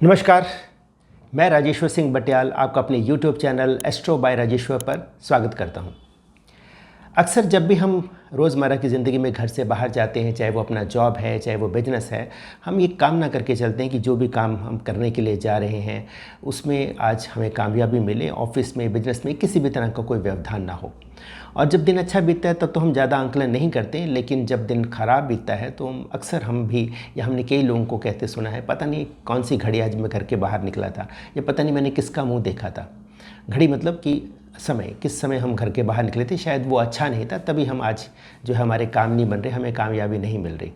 नमस्कार, मैं राजेश्वर सिंह बटियाल आपका अपने YouTube channel astro by Rajeshwar पर स्वागत करता हूं। अक्सर जब भी हम रोज़मर्रा की ज़िंदगी में घर से बाहर जाते हैं, चाहे वो अपना जॉब है, चाहे वो बिजनेस है, हम ये कामना करके चलते हैं कि जो भी काम हम करने के लिए जा रहे हैं उसमें आज हमें कामयाबी मिले, ऑफिस में, बिजनेस में किसी भी तरह का कोई व्यवधान ना हो। और जब दिन अच्छा बीतता है तब तो हम ज़्यादा आंकलन नहीं करते, लेकिन जब दिन ख़राब बीतता है तो अक्सर हम भी या हमने कई लोगों को कहते सुना है, पता नहीं कौन सी घड़ी आज मैं घर के बाहर निकला था, या पता नहीं मैंने किसका मुंह देखा था। घड़ी मतलब कि समय, किस समय हम घर के बाहर निकले थे, शायद वो अच्छा नहीं था, तभी हम आज जो है हमारे काम नहीं बन रहे, हमें कामयाबी नहीं मिल रही।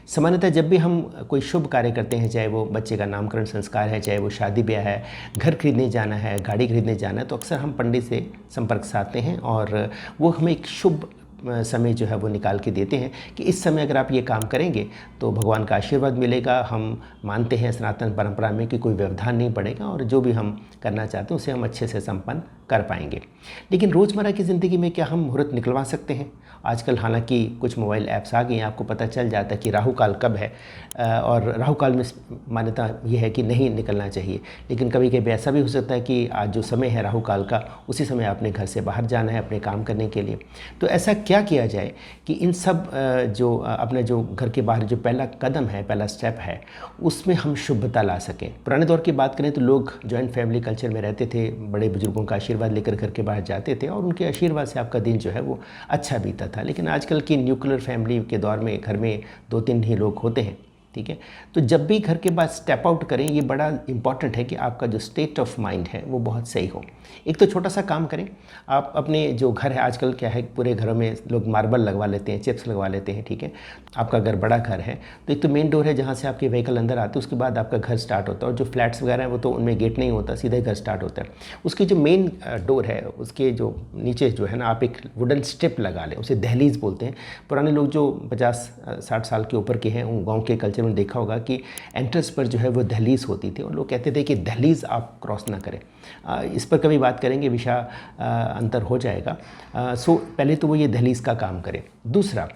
सामान्यतः जब भी हम कोई शुभ कार्य करते हैं, चाहे वो बच्चे का नामकरण संस्कार है, चाहे वो शादी ब्याह है, घर खरीदने जाना है, गाड़ी खरीदने जाना है, तो अक्सर हम पंडित से संपर्क साधते हैं और वो हमें एक शुभ समय जो है वो निकाल के देते हैं कि इस समय अगर आप ये काम करेंगे तो भगवान का आशीर्वाद मिलेगा। हम मानते हैं सनातन परंपरा में कि कोई व्यवधान नहीं पड़ेगा और जो भी हम करना चाहते हैं उसे हम अच्छे से संपन्न कर पाएंगे। लेकिन रोज़मर्रा की ज़िंदगी में क्या हम मुहूर्त निकलवा सकते हैं? आजकल हालांकि कुछ मोबाइल ऐप्स आ गई हैं, आपको पता चल जाता है कि राहु काल कब है, और राहु काल में मान्यता यह है कि नहीं निकलना चाहिए। लेकिन कभी कभी ऐसा भी हो सकता है कि आज जो समय है राहु काल का, उसी समय आपने घर से बाहर जाना है अपने काम करने के लिए। तो ऐसा क्या किया जाए कि इन सब जो अपने जो घर के बाहर जो पहला कदम है, पहला स्टेप है, उसमें हम शुभता ला सकें। पुराने दौर की बात करें तो लोग जॉइंट फैमिली कल्चर में रहते थे, बड़े बुजुर्गों का आशीर्वाद लेकर घर के बाहर जाते थे और उनके आशीर्वाद से आपका दिन जो है वो अच्छा बीता था। लेकिन आजकल की न्यूक्लियर फैमिली के दौर में घर में 2-3 ही लोग होते हैं, ठीक है। तो जब भी घर के बाद स्टेप आउट करें, ये बड़ा इंपॉर्टेंट है कि आपका जो स्टेट ऑफ माइंड है वो बहुत सही हो। एक तो छोटा सा काम करें, आप अपने जो घर है, आजकल क्या है पूरे घरों में लोग मार्बल लगवा लेते हैं, चिप्स लगवा लेते हैं, ठीक है। आपका अगर बड़ा घर है तो एक तो मेन डोर है जहाँ से आपके व्हीकल अंदर आते हैं, उसके बाद आपका घर स्टार्ट होता है। और जो फ्लैट्स वगैरह हैं वो तो उनमें गेट नहीं होता, सीधे घर स्टार्ट होता है। उसकी जो मेन डोर है उसके जो नीचे जो है ना, आप एक वुडन स्टेप लगा लें, उसे दहलीज बोलते हैं। पुराने लोग जो 50-60 साल के ऊपर के हैं, उन गाँव के कल्चर में देखा होगा कि एंट्रेंस पर जो है वो दहलीज होती थी और लोग कहते थे कि दहलीज आप क्रॉस ना करें। इस पर कभी बात करेंगे, विषय अंतर हो जाएगा। सो पहले तो वो ये दहलीज का काम करें। दूसरा,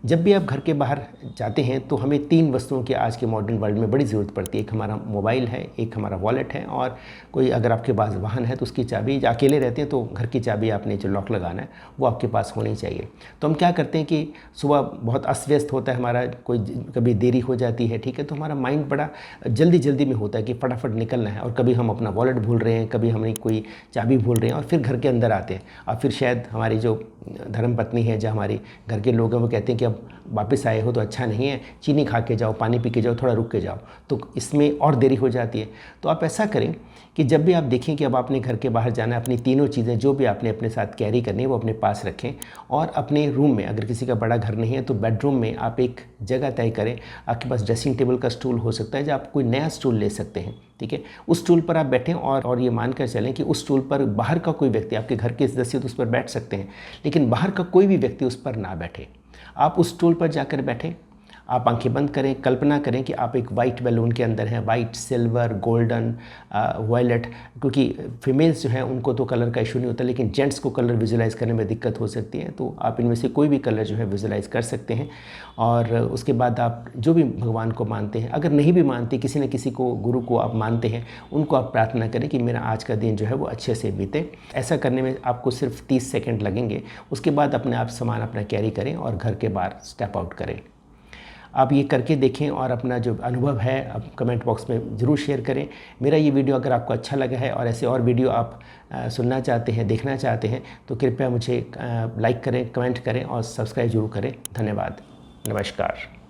जब भी आप घर के बाहर जाते हैं तो हमें 3 वस्तुओं की आज के मॉडर्न वर्ल्ड में बड़ी ज़रूरत पड़ती है। एक हमारा मोबाइल है, एक हमारा वॉलेट है, और कोई अगर आपके पास वाहन है तो उसकी चाबी। अकेले रहते हैं तो घर की चाबी आपने जो लॉक लगाना है वो आपके पास होनी चाहिए। तो हम क्या करते हैं कि सुबह बहुत अस्त व्यस्त होता है हमारा, कोई कभी देरी हो जाती है, ठीक है, तो हमारा माइंड बड़ा जल्दी जल्दी में होता है कि फटाफट निकलना है, और कभी हम अपना वॉलेट भूल रहे हैं, कभी हमें कोई चाबी भूल रहे हैं, और फिर घर के अंदर आते हैं। और फिर शायद हमारी जो धर्मपत्नी है, जो हमारी घर के लोग हैं, वो कहते हैं कि अब वापस आए हो तो अच्छा नहीं है, चीनी खा के जाओ, पानी पी के जाओ, थोड़ा रुक के जाओ, तो इसमें और देरी हो जाती है। तो आप ऐसा करें कि जब भी आप देखें कि अब आपने घर के बाहर जाना है, अपनी तीनों चीज़ें जो भी आपने अपने साथ कैरी करनी है वो अपने पास रखें। और अपने रूम में, अगर किसी का बड़ा घर नहीं है तो बेडरूम में आप एक जगह तय करें। आपके पास ड्रेसिंग टेबल का स्टूल हो सकता है, जब आप कोई नया स्टूल ले सकते हैं, ठीक है। उस स्टूल पर आप बैठें और ये मानकर चलें कि उस स्टूल पर बाहर का कोई व्यक्ति, आपके घर के सदस्य तो उस पर बैठ सकते हैं, लेकिन बाहर का कोई भी व्यक्ति उस पर ना बैठे। आप उस स्टूल पर जाकर बैठें, आप आंखें बंद करें, कल्पना करें कि आप एक वाइट बैलून के अंदर हैं, वाइट, सिल्वर, गोल्डन, वायलेट, क्योंकि फीमेल्स जो हैं उनको तो कलर का इशू नहीं होता, लेकिन जेंट्स को कलर विजुलाइज़ करने में दिक्कत हो सकती है। तो आप इनमें से कोई भी कलर जो है विजुलाइज़ कर सकते हैं। और उसके बाद आप जो भी भगवान को मानते हैं, अगर नहीं भी मानते, किसी न किसी को, गुरु को आप मानते हैं, उनको आप प्रार्थना करें कि मेरा आज का दिन जो है वो अच्छे से बीते। ऐसा करने में आपको सिर्फ 30 सेकेंड लगेंगे। उसके बाद अपने आप सामान अपना कैरी करें और घर के बाहर स्टेप आउट करें। आप ये करके देखें और अपना जो अनुभव है आप कमेंट बॉक्स में ज़रूर शेयर करें। मेरा ये वीडियो अगर आपको अच्छा लगा है और ऐसे और वीडियो आप सुनना चाहते हैं, देखना चाहते हैं, तो कृपया मुझे लाइक करें, कमेंट करें और सब्सक्राइब जरूर करें। धन्यवाद, नमस्कार।